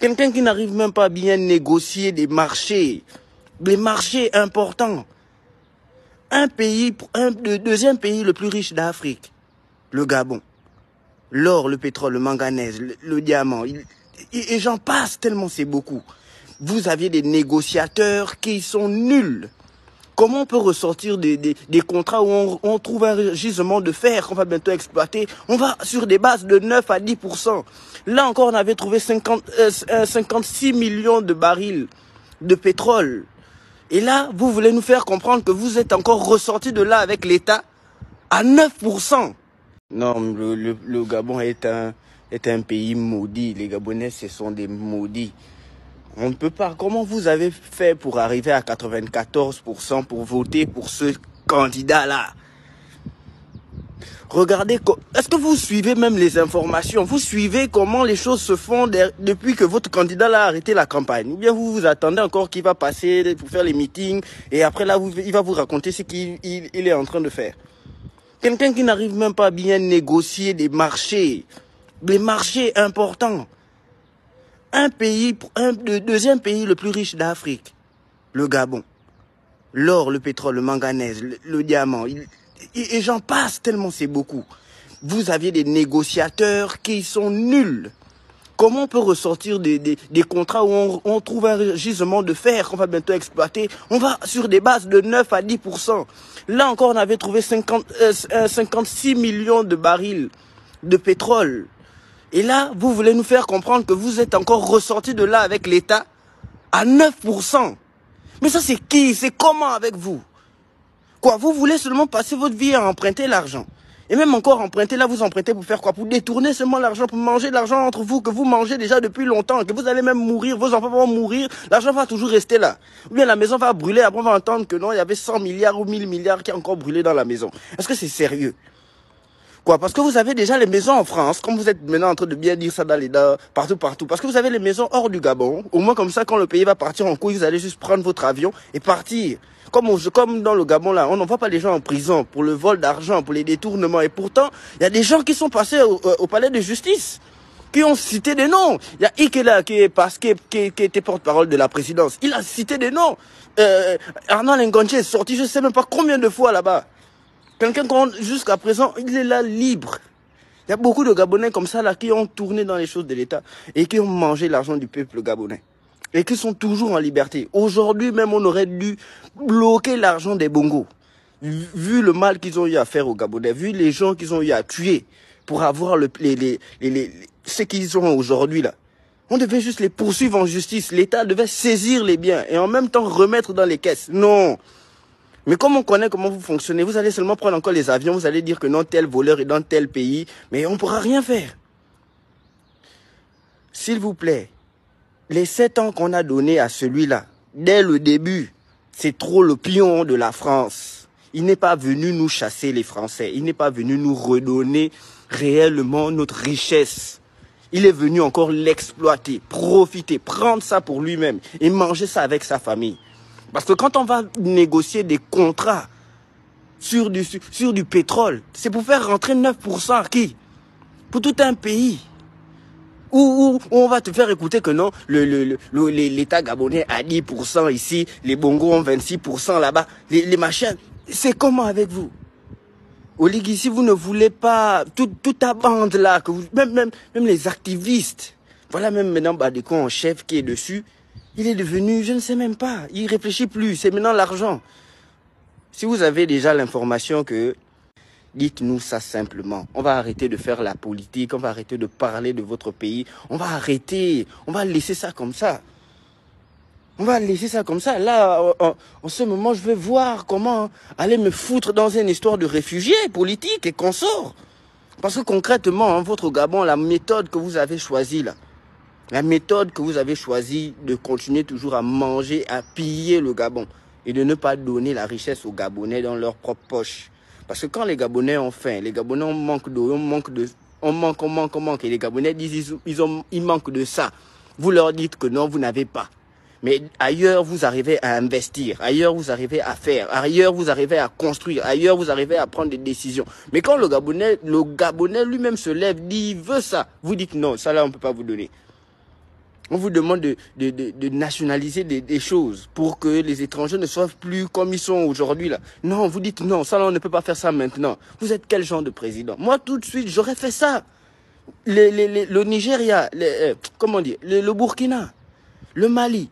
Quelqu'un qui n'arrive même pas à bien négocier des marchés importants. Le deuxième pays le plus riche d'Afrique, le Gabon. L'or, le pétrole, le manganèse, le diamant, et j'en passe tellement c'est beaucoup. Vous aviez des négociateurs qui sont nuls. Comment on peut ressortir des contrats où on trouve un gisement de fer qu'on va bientôt exploiter? On va sur des bases de 9 à 10%. Là encore, on avait trouvé 56 millions de barils de pétrole. Et là, vous voulez nous faire comprendre que vous êtes encore ressorti de là avec l'État à 9%. Non, le Gabon est un pays maudit. Les Gabonais, ce sont des maudits. On ne peut pas. Comment vous avez fait pour arriver à 94% pour voter pour ce candidat-là? Regardez, est-ce que vous suivez même les informations? Vous suivez comment les choses se font depuis que votre candidat a arrêté la campagne? Ou bien vous vous attendez encore qu'il va passer pour faire les meetings et après là, il va vous raconter ce qu'il est en train de faire? Quelqu'un qui n'arrive même pas à bien négocier des marchés importants. Le deuxième pays le plus riche d'Afrique, le Gabon. L'or, le pétrole, le manganèse, le diamant, et j'en passe tellement c'est beaucoup. Vous aviez des négociateurs qui sont nuls. Comment on peut ressortir des contrats où on trouve un gisement de fer qu'on va bientôt exploiter? On va sur des bases de 9 à 10%. Là encore, on avait trouvé 56 millions de barils de pétrole. Et là, vous voulez nous faire comprendre que vous êtes encore ressorti de là avec l'État à 9%. Mais ça, c'est qui? C'est comment avec vous? Quoi, vous voulez seulement passer votre vie à emprunter l'argent? Et même encore emprunter, là, vous empruntez pour faire quoi? Pour détourner seulement l'argent, pour manger de l'argent entre vous, que vous mangez déjà depuis longtemps, que vous allez même mourir, vos enfants vont mourir, l'argent va toujours rester là. Ou bien la maison va brûler, après on va entendre que non, il y avait 100 milliards ou 1000 milliards qui ont encore brûlé dans la maison. Est-ce que c'est sérieux? Quoi, parce que vous avez déjà les maisons en France, comme vous êtes maintenant en train de bien dire ça partout. Parce que vous avez les maisons hors du Gabon. Au moins comme ça, quand le pays va partir en couille, vous allez juste prendre votre avion et partir. Comme dans le Gabon là, on n'envoie pas les gens en prison pour le vol d'argent, pour les détournements. Et pourtant, il y a des gens qui sont passés au palais de justice, qui ont cité des noms. Il y a Ikela qui était porte-parole de la présidence. Il a cité des noms. Arnaud Ngonché est sorti, je ne sais même pas combien de fois là-bas. Quelqu'un jusqu'à présent, il est là libre. Il y a beaucoup de Gabonais comme ça là qui ont tourné dans les choses de l'État et qui ont mangé l'argent du peuple gabonais. Et qui sont toujours en liberté. Aujourd'hui même, on aurait dû bloquer l'argent des bongos. Vu le mal qu'ils ont eu à faire aux Gabonais, vu les gens qu'ils ont eu à tuer pour avoir ce qu'ils ont aujourd'hui là. On devait juste les poursuivre en justice. L'État devait saisir les biens et en même temps remettre dans les caisses. Non. Mais comme on connaît comment vous fonctionnez, vous allez seulement prendre encore les avions, vous allez dire que non, tel voleur est dans tel pays, mais on ne pourra rien faire. S'il vous plaît, les 7 ans qu'on a donnés à celui-là, dès le début, c'est trop le pion de la France. Il n'est pas venu nous chasser les Français, il n'est pas venu nous redonner réellement notre richesse. Il est venu encore l'exploiter, profiter, prendre ça pour lui-même et manger ça avec sa famille. Parce que quand on va négocier des contrats sur du pétrole, c'est pour faire rentrer 9% à qui? Pour tout un pays. Où on va te faire écouter que non, l'État gabonais a 10% ici, les bongos ont 26% là-bas, les machins. C'est comment avec vous? Olig, ici, vous ne voulez pas, toute ta bande là, que même les activistes, voilà même maintenant Badeko en chef qui est dessus, il est devenu, je ne sais même pas, il réfléchit plus, c'est maintenant l'argent. Si vous avez déjà l'information que, dites-nous ça simplement. On va arrêter de faire la politique, on va arrêter de parler de votre pays, on va arrêter, on va laisser ça comme ça. On va laisser ça comme ça. Là, en ce moment, je vais voir comment aller me foutre dans une histoire de réfugiés politiques et consorts. Parce que concrètement, hein, votre Gabon, la méthode que vous avez choisie là, la méthode que vous avez choisie de continuer toujours à manger, à piller le Gabon et de ne pas donner la richesse aux Gabonais dans leur propre poche. Parce que quand les Gabonais ont faim, les Gabonais manquent d'eau, on manque. Et les Gabonais disent ils manquent de ça. Vous leur dites que non, vous n'avez pas. Mais ailleurs, vous arrivez à investir. Ailleurs, vous arrivez à faire. Ailleurs, vous arrivez à construire. Ailleurs, vous arrivez à prendre des décisions. Mais quand le Gabonais lui-même se lève, dit, il veut ça. Vous dites non, ça là, on ne peut pas vous donner. On vous demande de nationaliser des choses pour que les étrangers ne soient plus comme ils sont aujourd'hui là. Non, vous dites non, ça là, on ne peut pas faire ça maintenant. Vous êtes quel genre de président? Moi, tout de suite, j'aurais fait ça. Le Nigeria, comment dire, le Burkina, le Mali,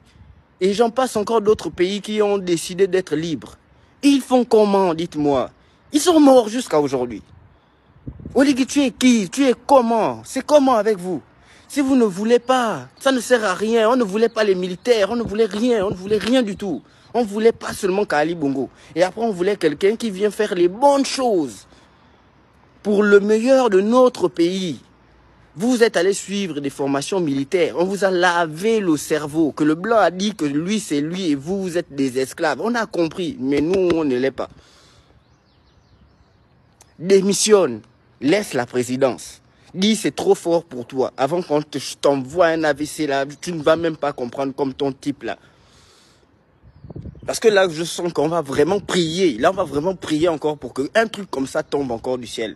et j'en passe encore d'autres pays qui ont décidé d'être libres. Ils font comment, dites-moi? Ils sont morts jusqu'à aujourd'hui. Oligui, tu es qui? Tu es comment? C'est comment avec vous? Si vous ne voulez pas, ça ne sert à rien. On ne voulait pas les militaires, on ne voulait rien du tout. On ne voulait pas seulement Kali Bongo. Et après, on voulait quelqu'un qui vient faire les bonnes choses pour le meilleur de notre pays. Vous êtes allé suivre des formations militaires. On vous a lavé le cerveau. Que le blanc a dit que lui, c'est lui et vous, vous êtes des esclaves. On a compris, mais nous, on ne l'est pas. Démissionne. Laisse la présidence. Dis c'est trop fort pour toi. Avant qu'on t'envoie un AVC là, tu ne vas même pas comprendre comme ton type là. Parce que là, je sens qu'on va vraiment prier. Là, on va vraiment prier encore pour qu'un truc comme ça tombe encore du ciel.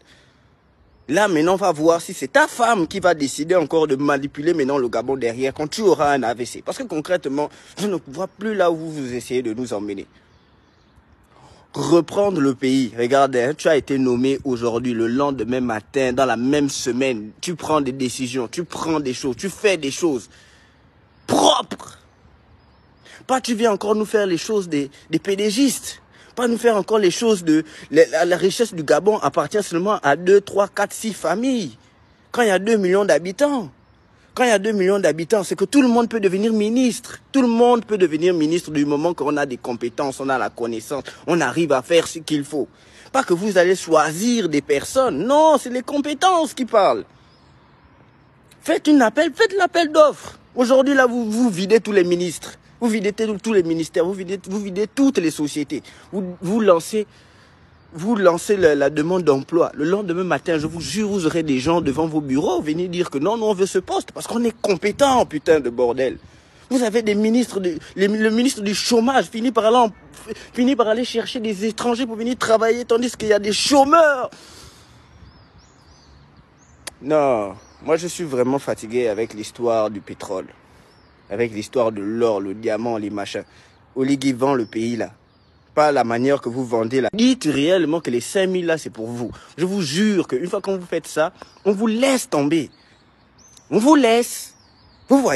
Là, maintenant, on va voir si c'est ta femme qui va décider encore de manipuler maintenant le Gabon derrière quand tu auras un AVC. Parce que concrètement, je ne vois plus là où vous essayez de nous emmener. Reprendre le pays. Regardez, hein, tu as été nommé aujourd'hui, le lendemain matin, dans la même semaine. Tu prends des décisions, tu prends des choses, tu fais des choses propres. Pas tu viens encore nous faire les choses des PDGistes. Pas nous faire encore les choses de... La richesse du Gabon appartient seulement à 2, 3, 4, 6 familles. Quand il y a 2 millions d'habitants. Quand il y a 2 millions d'habitants, c'est que tout le monde peut devenir ministre. Tout le monde peut devenir ministre du moment qu'on a des compétences, on a la connaissance, on arrive à faire ce qu'il faut. Pas que vous allez choisir des personnes. Non, c'est les compétences qui parlent. Faites l'appel d'offres. Aujourd'hui, là, vous videz tous les ministres. Vous videz tous les ministères. Vous videz toutes les sociétés. Vous lancez la demande d'emploi. Le lendemain matin, je vous jure, vous aurez des gens devant vos bureaux venir dire que non, on veut ce poste parce qu'on est compétent, putain de bordel. Vous avez des ministres, le ministre du chômage finit par aller chercher des étrangers pour venir travailler tandis qu'il y a des chômeurs. Non, moi je suis vraiment fatigué avec l'histoire du pétrole, avec l'histoire de l'or, le diamant, les machins. Oligui vend le pays là. Pas la manière que vous vendez là. Dites réellement que les 5000 là, c'est pour vous. Je vous jure qu'une fois que vous faites ça, on vous laisse tomber. On vous laisse. Vous voyez.